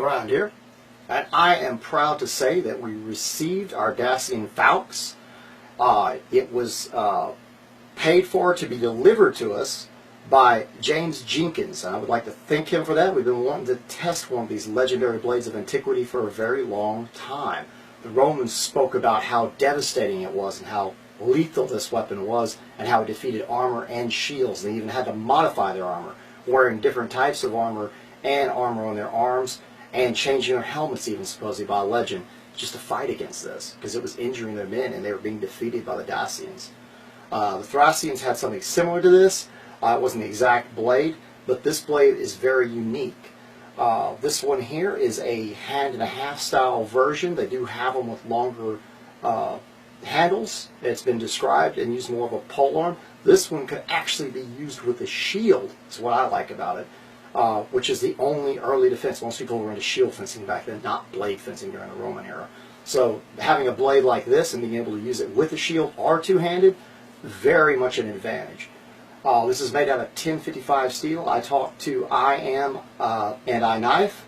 around here. And I am proud to say that we received our Dacian Falx. It was paid for to be delivered to us by James Jenkins. And I would like to thank him for that. We've been wanting to test one of these legendary blades of antiquity for a very long time. The Romans spoke about how devastating it was and how lethal this weapon was and how it defeated armor and shields. They even had to modify their armor, wearing different types of armor and armor on their arms and changing their helmets even supposedly by legend just to fight against this because it was injuring their men and they were being defeated by the Dacians. The Thracians had something similar to this. It wasn't the exact blade, but this blade is very unique. This one here is a hand-and-a-half style version. They do have them with longer handles. It's been described and used more of a polearm. This one could actually be used with a shield, is what I like about it, which is the only early defense. Most people were into shield fencing back then, not blade fencing during the Roman era. So having a blade like this and being able to use it with a shield or two-handed, very much an advantage. This is made out of 1055 steel. I talked to I Am and I Knife.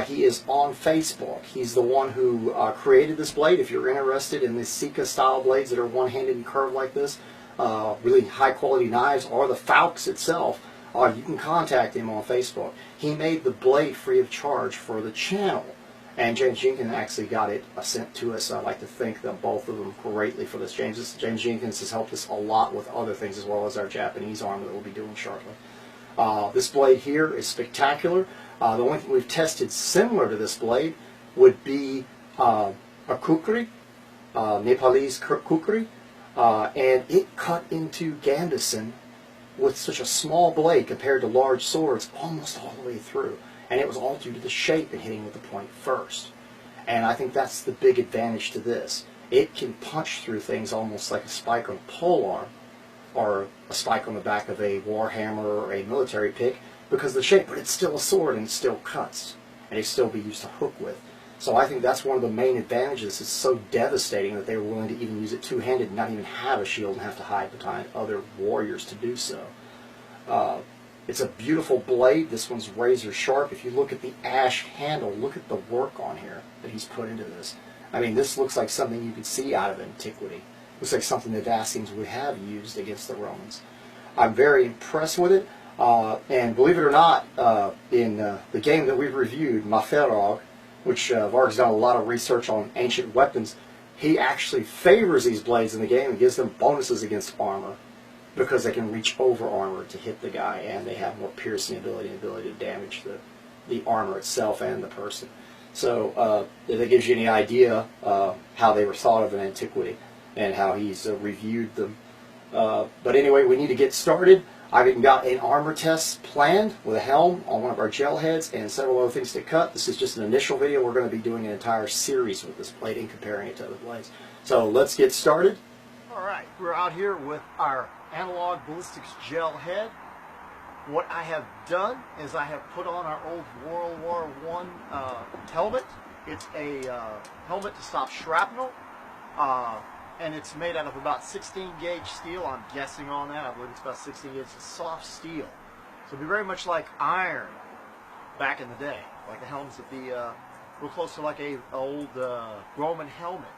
He is on Facebook. He's the one who created this blade. If you're interested in the Sika style blades that are one-handed and curved like this, really high quality knives, or the Falx itself, you can contact him on Facebook. He made the blade free of charge for the channel. And James Jenkins actually got it sent to us. I'd like to thank them, both of them, greatly for this. James Jenkins has helped us a lot with other things as well as our Japanese armor that we'll be doing shortly. This blade here is spectacular. The only thing we've tested similar to this blade would be a kukri, Nepalese kukri, and it cut into gambeson with such a small blade compared to large swords almost all the way through. And it was all due to the shape and hitting with the point first. And I think that's the big advantage to this. It can punch through things almost like a spike on a polearm or a spike on the back of a warhammer or a military pick because of the shape, but it's still a sword and it still cuts and it can still be used to hook with. So I think that's one of the main advantages. It's so devastating that they were willing to even use it two-handed and not even have a shield and have to hide behind other warriors to do so. It's a beautiful blade. This one's razor sharp. If you look at the ash handle, look at the work on here that he's put into this. I mean, this looks like something you could see out of antiquity. Looks like something the Dacians would have used against the Romans. I'm very impressed with it. And believe it or not, in the game that we've reviewed, Maferog, which Varg's done a lot of research on ancient weapons, he actually favors these blades in the game and gives them bonuses against armor, because they can reach over armor to hit the guy, and they have more piercing ability and ability to damage the armor itself and the person. So if that gives you any idea how they were thought of in antiquity and how he's reviewed them. But anyway, we need to get started. I've even got an armor test planned with a helm on one of our gel heads and several other things to cut. This is just an initial video. We're going to be doing an entire series with this blade and comparing it to other blades. So let's get started. Alright, we're out here with our analog ballistics gel head. What I have done is I have put on our old World War I helmet. It's a helmet to stop shrapnel, and it's made out of about 16 gauge steel. I'm guessing on that. I believe it's about 16 gauge. It's soft steel, so it'll be very much like iron back in the day, like the helmets that the real close to like a old Roman helmet.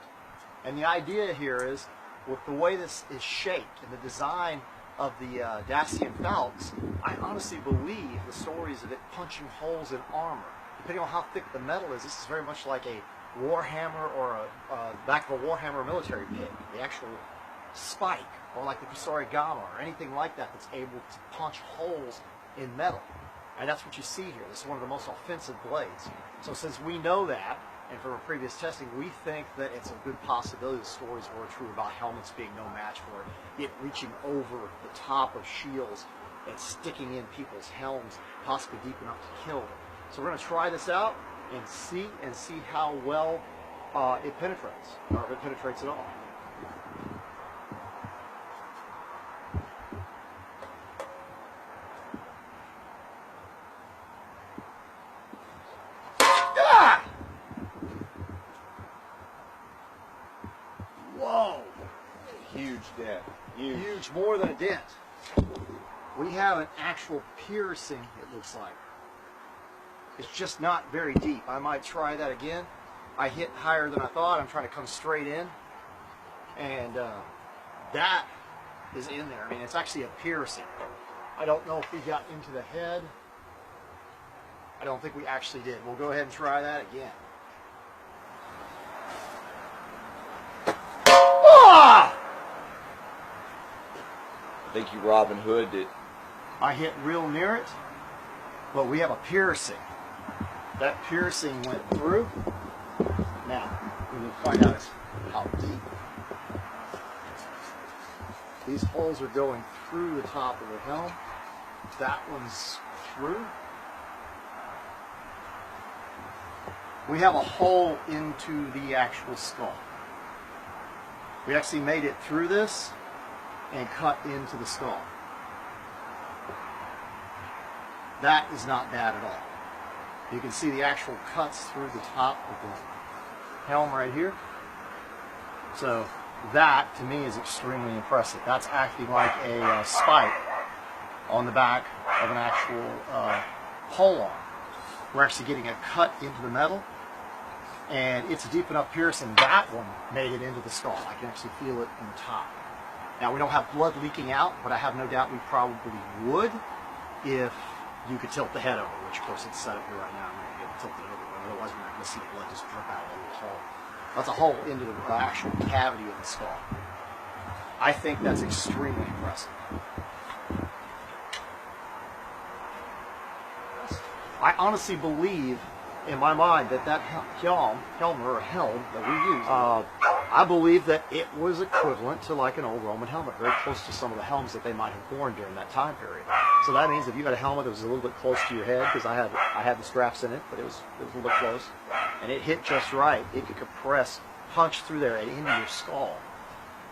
And the idea here is, with the way this is shaped and the design of the Dacian Falx, I honestly believe the stories of it punching holes in armor. Depending on how thick the metal is, this is very much like a warhammer or a back of a warhammer military pick. The actual spike, or like the kusarigama or anything like that that's able to punch holes in metal. And that's what you see here. This is one of the most offensive blades. So since we know that, and from our previous testing, we think that it's a good possibility the stories were true about helmets being no match for it reaching over the top of shields and sticking in people's helms, possibly deep enough to kill them. So we're going to try this out and see how well it penetrates, or if it penetrates at all. Whoa! Huge dent. Huge, more than a dent. We have an actual piercing, it looks like. It's just not very deep. I might try that again. I hit higher than I thought. I'm trying to come straight in. And that is in there. I mean, it's actually a piercing. I don't know if we got into the head. I don't think we actually did. We'll go ahead and try that again. Ah! I think you Robin Hood'd it. I hit real near it, but we have a piercing. That piercing went through. Now, we will find out how deep. These holes are going through the top of the helm. That one's through. We have a hole into the actual skull. We actually made it through this and cut into the skull. That is not bad at all. You can see the actual cuts through the top of the helm right here. So that, to me, is extremely impressive. That's acting like a spike on the back of an actual pole arm. We're actually getting a cut into the metal, and it's a deep enough piercing. That one made it into the skull. I can actually feel it in the top. Now, we don't have blood leaking out, but I have no doubt we probably would if you could tilt the head over, which of course it's set up here right now. I'm going to get it tilted over, otherwise we're not going to see the blood just drip out of the little hole. That's a hole into the actual cavity of the skull. I think that's extremely impressive. I honestly believe, in my mind, that helm that we use, I believe that it was equivalent to like an old Roman helmet, very close to some of the helms that they might have worn during that time period. So that means if you had a helmet that was a little bit close to your head, because I had the straps in it, but it was a little bit close, and it hit just right, it could compress, punch through there and into your skull.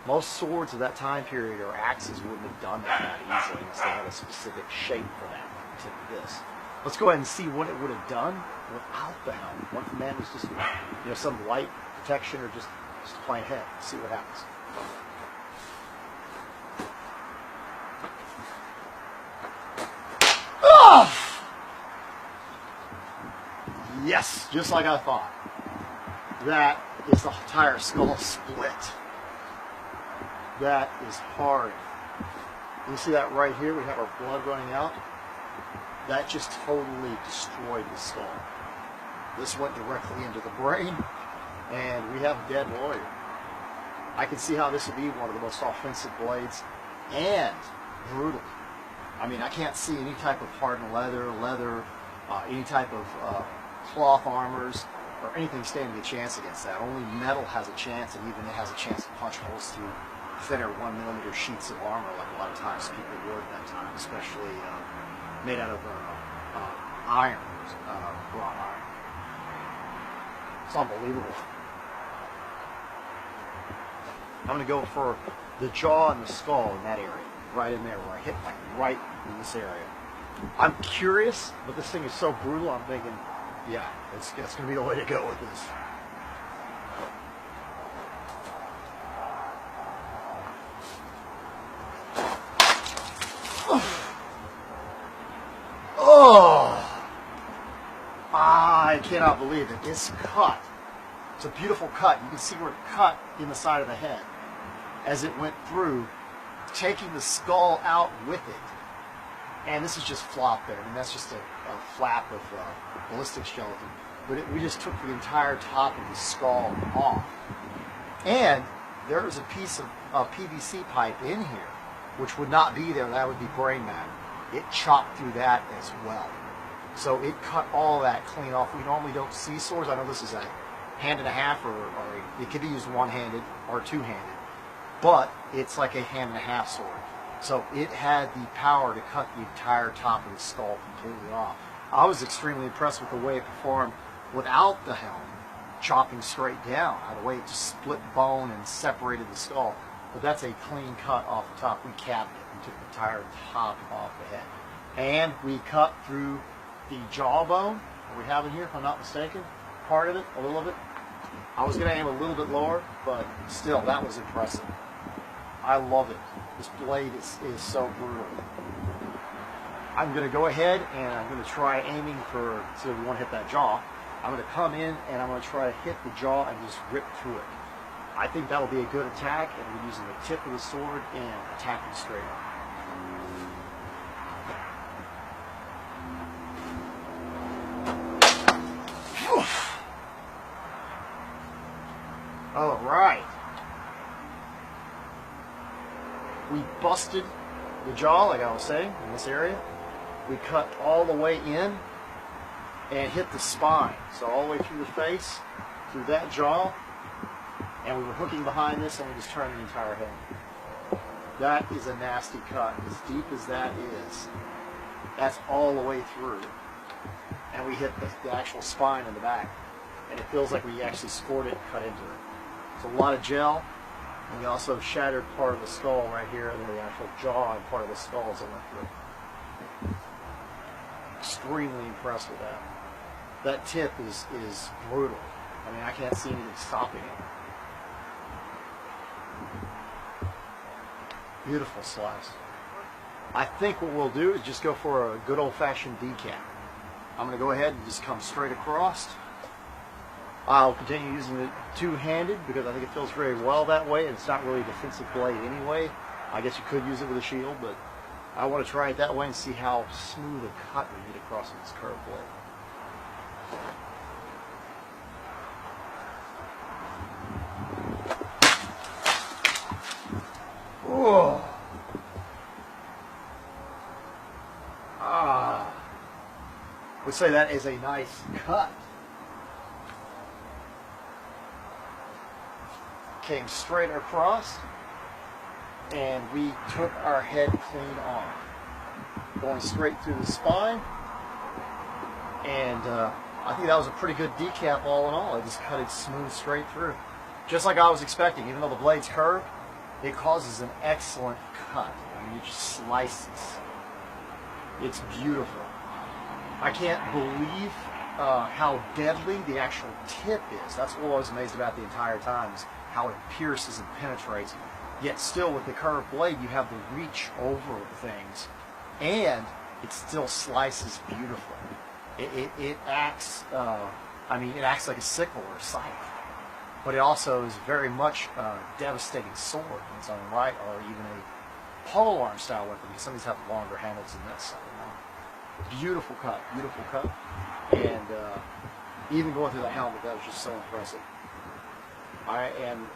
Most swords of that time period or axes wouldn't have done that easily unless they had a specific shape for that, to this. Let's go ahead and see what it would have done without the helmet. What if the man was just, some light protection or just a plain head? Let's see what happens. Oh! Yes, just like I thought. That is the entire skull split. That is hard. You see that right here? We have our blood running out. That just totally destroyed the skull. This went directly into the brain, and we have a dead warrior. I can see how this would be one of the most offensive blades, and brutal. I mean, I can't see any type of hardened leather, any type of cloth armors, or anything standing a chance against that. Only metal has a chance, and even it has a chance to punch holes through thinner 1mm sheets of armor, like a lot of times people wore at that time, especially made out of iron, wrought iron. It's unbelievable. I'm going to go for the jaw and the skull in that area, right in there where I hit like right in this area. I'm curious, but this thing is so brutal, I'm thinking, yeah, it's going to be the way to go with this. Oh, I cannot believe it. It's cut. It's a beautiful cut. You can see where it cut in the side of the head as it went through, taking the skull out with it. And this is just flop there. I mean, that's just a flap of ballistic skeleton. But we just took the entire top of the skull off. And there is a piece of PVC pipe in here, which would not be there. That would be brain matter. It chopped through that as well. So it cut all that clean off. We normally don't see swords. I know this is a hand and a half, or it could be used one-handed or two-handed. But it's like a hand and a half sword. So it had the power to cut the entire top of the skull completely off. I was extremely impressed with the way it performed without the helm, chopping straight down. The way it just split bone and separated the skull. But that's a clean cut off the top. We capped it. We took the entire top off the head. And we cut through the jawbone that we have in here, if I'm not mistaken. Part of it, a little of it. I was going to aim a little bit lower, but still, that was impressive. I love it. This blade is so brutal. I'm going to go ahead and I'm going to try aiming for, so we want to hit that jaw. I'm going to come in and I'm going to try to hit the jaw and just rip through it. I think that'll be a good attack, and we're using the tip of the sword and attacking straight on. All right. We busted the jaw, like I was saying, in this area. We cut all the way in and hit the spine. So all the way through the face, through that jaw, and we were hooking behind this and we just turned the entire head. That is a nasty cut. As deep as that is, that's all the way through. And we hit the actual spine in the back. And it feels like we actually scored it and cut into it. It's a lot of gel. And we also shattered part of the skull right here, and then the actual jaw and part of the skull as it went through. Extremely impressed with that. That tip is brutal. I mean, I can't see anything stopping it. Beautiful slice. I think what we'll do is just go for a good old-fashioned decap. I'm going to go ahead and just come straight across. I'll continue using it two-handed because I think it feels very well that way, and it's not really a defensive blade anyway. I guess you could use it with a shield, but I want to try it that way and see how smooth a cut we get across with this curved blade. Oh. Ah. Would say that is a nice cut. Came straight across, and we took our head clean off, going straight through the spine. And I think that was a pretty good decap all in all. It just cut it smooth straight through, just like I was expecting. Even though the blade's curved, it causes an excellent cut. I mean, it just slices. It's beautiful. I can't believe how deadly the actual tip is. That's what I was amazed about the entire time, is how it pierces and penetrates. Yet still, with the curved blade, you have the reach over things, and it still slices beautifully. It acts, I mean, it acts like a sickle or a scythe, but it also is very much a devastating sword in its own right, or even a polearm style weapon, because some of these have longer handles than this. Beautiful cut, and even going through the helmet, that was just so impressive. I am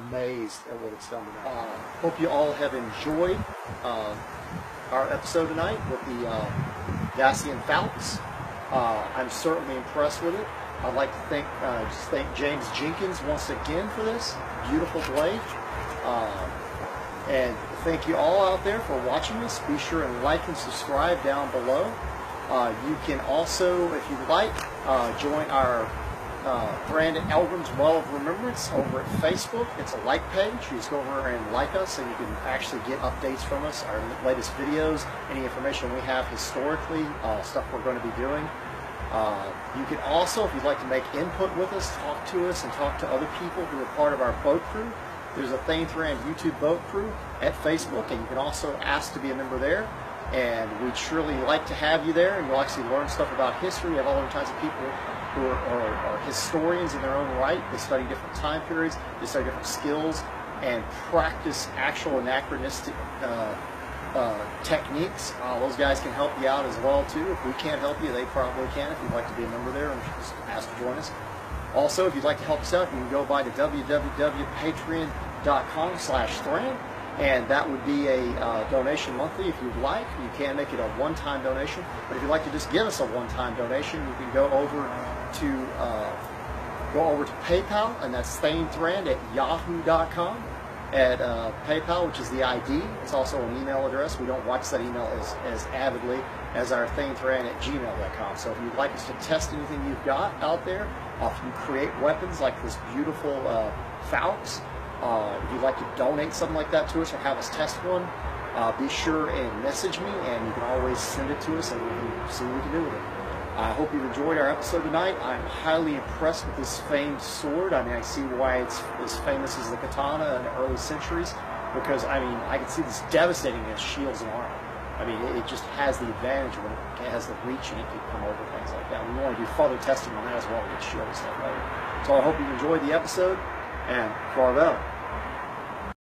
amazed at what it's done tonight. Hope you all have enjoyed our episode tonight with the Dacian Falcons. I'm certainly impressed with it. I'd like to thank James Jenkins once again for this beautiful blade. And thank you all out there for watching this. Be sure and like and subscribe down below. You can also, if you'd like, join our Brandon Elgram's Well of Remembrance over at Facebook. It's a like page. You just go over and like us, and you can actually get updates from us, our latest videos, any information we have historically, stuff we're going to be doing. You can also, if you'd like to make input with us, talk to us and talk to other people who are part of our boat crew. There's a Thane Thran YouTube boat crew at Facebook, and you can also ask to be a member there. And we'd surely like to have you there, and you'll actually learn stuff about history. We have all different kinds of people who are historians in their own right. They study different time periods, they study different skills, and practice actual anachronistic techniques. Those guys can help you out as well too. If we can't help you, they probably can. If you'd like to be a member there and just ask to join us. Also, if you'd like to help us out, you can go by to www.patreon.com/Thran, and that would be a donation monthly if you'd like. You can make it a one-time donation, but if you'd like to just give us a one-time donation, you can go over to PayPal, and that's thanethran@yahoo.com. At PayPal, which is the ID. It's also an email address. We don't watch that email as avidly as our thanethran@gmail.com. So if you'd like us to test anything you've got out there, if you create weapons like this beautiful Falx, if you'd like to donate something like that to us or have us test one, be sure and message me, and you can always send it to us and we can see what we can do with it. I hope you enjoyed our episode tonight. I'm highly impressed with this famed sword. I mean, I see why it's as famous as the katana in the early centuries, because, I mean, I can see this devastating against shields and armor. I mean, it just has the advantage when it has the reach and it can come over things like that. We want to do further testing on that as well to show us that later. So I hope you enjoyed the episode, and farewell.